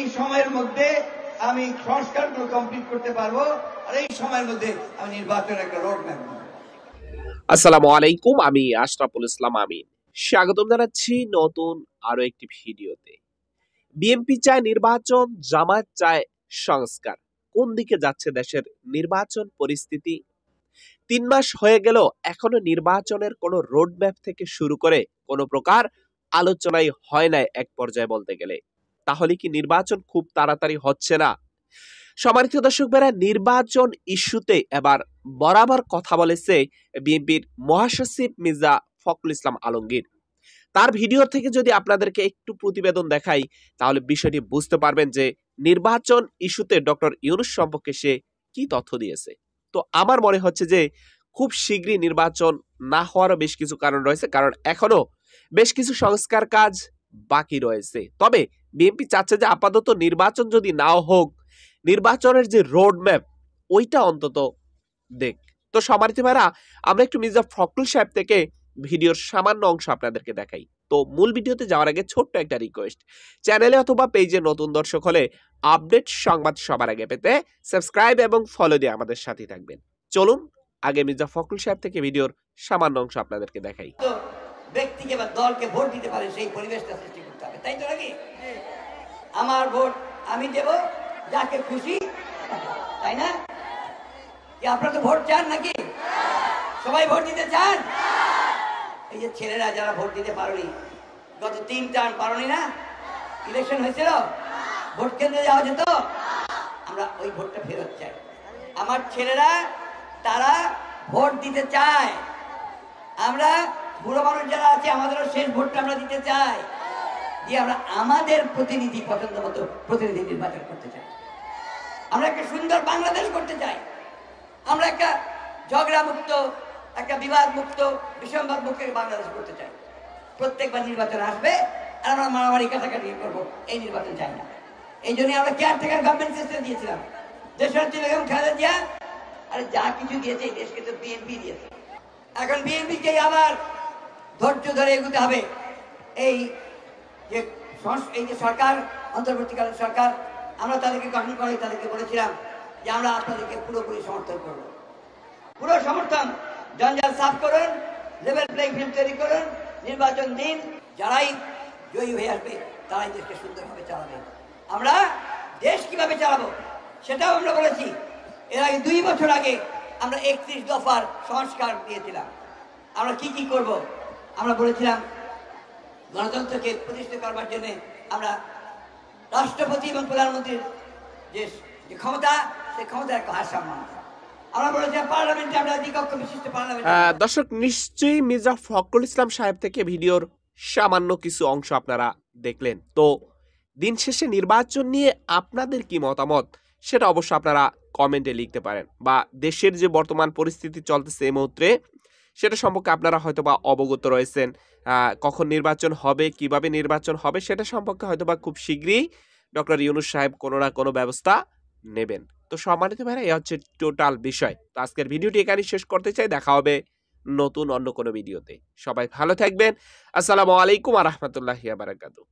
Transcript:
এই সময়ের মধ্যে আমি সংস্কারগুলো কমপ্লিট করতে পারবো, আর এই সময়ের মধ্যে আমি নির্বাচনের একটা রোড ম্যাপ দেব। আসসালামু আলাইকুম, আমি আশরাফুল ইসলাম আমিন। স্বাগতম জানাচ্ছি নতুন আরো একটি ভিডিওতে। বিএনপি চায় নির্বাচন, জামায়াত চায় সংস্কার। কোন দিকে যাচ্ছে দেশের নির্বাচন পরিস্থিতি? 3 মাস হয়ে গেল, এখনো নির্বাচনের কোনো রোডম্যাপ থেকে শুরু করে কোনো প্রকার আলোচনাই হয় নাই এক পর্যায়ে বলতে গেলে। তাহলে কি নির্বাচন খুব তাড়াতাড়ি হচ্ছে না? সম্মানিত দর্শক ভাইরা, নির্বাচন ইস্যুতে এবার বরাবর কথা বলেছে বিএনপির মহাসচিব মির্জা ফখরুল ইসলাম আলমগীর। তার ভিডিও থেকে যদি আপনাদেরকে একটু প্রতিবেদন দেখাই, তাহলে বিষয়টি বুঝতে পারবেন যে নির্বাচন ইস্যুতে ডক্টর ইউনূস সম্পর্কে সে কি তথ্য দিয়েছে। তো আমার মনে হচ্ছে যে খুব শীঘ্রই নির্বাচন না হওয়ারও বেশ কিছু কারণ রয়েছে, কারণ এখনো বেশ কিছু সংস্কার কাজ বাকি রয়েছে। তবে বিএনপি চাচ্ছে যে আপাতত নির্বাচন যদি নাও হোক, নির্বাচনের যে রোড ম্যাপ ওইটা অন্তত দেখ। তো সম্মানিত ভাইরা, আমরা একটু মির্জা ফখরুল সাহেব থেকে ভিডিওর সামান্য অংশ আপনাদেরকে দেখাই। তো মূল ভিডিওতে যাওয়ার আগে ছোট্ট একটা রিকোয়েস্ট, চ্যানেলে অথবা পেজে নতুন দর্শক হলে আপডেট সংবাদ সবার আগে পেতে সাবস্ক্রাইব এবং ফলো দিয়ে আমাদের সাথে থাকবেন। চলুন আগে মির্জা ফখরুল সাহেব থেকে ভিডিওর সামান্য অংশ আপনাদেরকে দেখাই। তো ব্যক্তিকে বা দলকে ভোট দিতে পারে সেই পরিবেশটা সৃষ্টি করতে হবে, তাই তো নাকি? আমার ভোট আমি দেব যাকে খুশি, তাই না? কি আপনারা তো ভোট চান নাকি? সবাই ভোট দিতে চান? এই যে ছেলেরা যারা ভোট দিতে পারোনি, গত 3 টার্ম পারোনি না, ইলেকশন হয়েছিল, ভোট কেন্দ্রে যাওয়া যেত, আমরা ওই ভোটটা ফেরত চাই। আমার ছেলেরা তারা ভোট দিতে চায়। আমরা বুড়ো মানুষ যারা আছে আমাদেরও শেষ ভোটটা আমরা দিতে চাই, দিয়ে আমরা আমাদের প্রতিনিধি পছন্দ মতো প্রতিনিধি নির্বাচন করতে চাই। আমরা একটা সুন্দর বাংলাদেশ করতে চাই। আমরা একটা ঝগড়া মুক্ত, একটা বিবাদ মুক্ত, বিসম্বাদ মুক্ত বাংলাদেশ করতে চাই। প্রত্যেকবার নির্বাচন আসবে আর আমরা মারামারি কাটাকাটি করবো, এই নির্বাচন চাই না। এই জন্য আমরা কেয়ারটেকার গভর্নমেন্ট সিস্টেম দিয়েছিলাম। দেশনেত্রী বেগম খালেদা জিয়া আরে যা কিছু দিয়েছে এই দেশকে তো বিএনপি দিয়েছে। এখন বিএনপিকে আবার ধৈর্য ধরে এগোতে হবে। এই যে সরকার, অন্তর্বর্তীকালীন সরকার, আমরা তাদেরকে গঠন করে তাদেরকে বলেছিলাম যে আমরা আপনাদেরকে পুরোপুরি সমর্থন করব, পুরো সমর্থন। জঞ্জাল সাফ করুন, লেভেল প্লেইং ফিল্ড তৈরি করুন, নির্বাচন দিন, যারাই জয়ী হয়ে আসবে তারাই দেশকে সুন্দরভাবে চালাবে। আমরা দেশ কিভাবে চালাবো সেটাও আমরা বলেছি। এর আগে 2 বছর আগে আমরা 31 দফার সংস্কার দিয়েছিলাম। আমরা কি কি করব আমরা বলেছিলাম। গণতন্ত্রকে প্রতিষ্ঠিত করবার জন্য আমরা রাষ্ট্রপতি এবং প্রধানমন্ত্রীর যে ক্ষমতা, সেই ক্ষমতার একটা ভারসাম্য আমরা বলেছিলাম। পার্লামেন্টে আমরা দ্বিকক্ষ বিশিষ্ট পার্লামেন্ট। দর্শক, নিশ্চয়ই মির্জা ফখরুল ইসলাম সাহেব থেকে ভিডিওর সামান্য কিছু অংশ আপনারা দেখলেন। তো দিন শেষে নির্বাচন নিয়ে আপনাদের কি মতামত সেটা অবশ্য আপনারা কমেন্টে লিখতে পারেন, বা দেশের যে বর্তমান পরিস্থিতি চলতেছে এই মুহূর্তে সেটা সম্পর্কে আপনারা হয়তোবা অবগত রয়েছেন। কখন নির্বাচন হবে, কিভাবে নির্বাচন হবে সেটা সম্পর্কে হয়তোবা খুব শীঘ্রই ডক্টর ইউনূস সাহেব কোনো না কোনো ব্যবস্থা নেবেন। তো সম্মানিত ভাইরা, এই হচ্ছে টোটাল বিষয়। তো আজকের ভিডিওটি এখানেই শেষ করতে চাই। দেখা হবে নতুন অন্য কোনো ভিডিওতে। সবাই ভালো থাকবেন। আসসালামু আলাইকুম ওয়া রাহমাতুল্লাহি ওয়া বারাকাতুহু।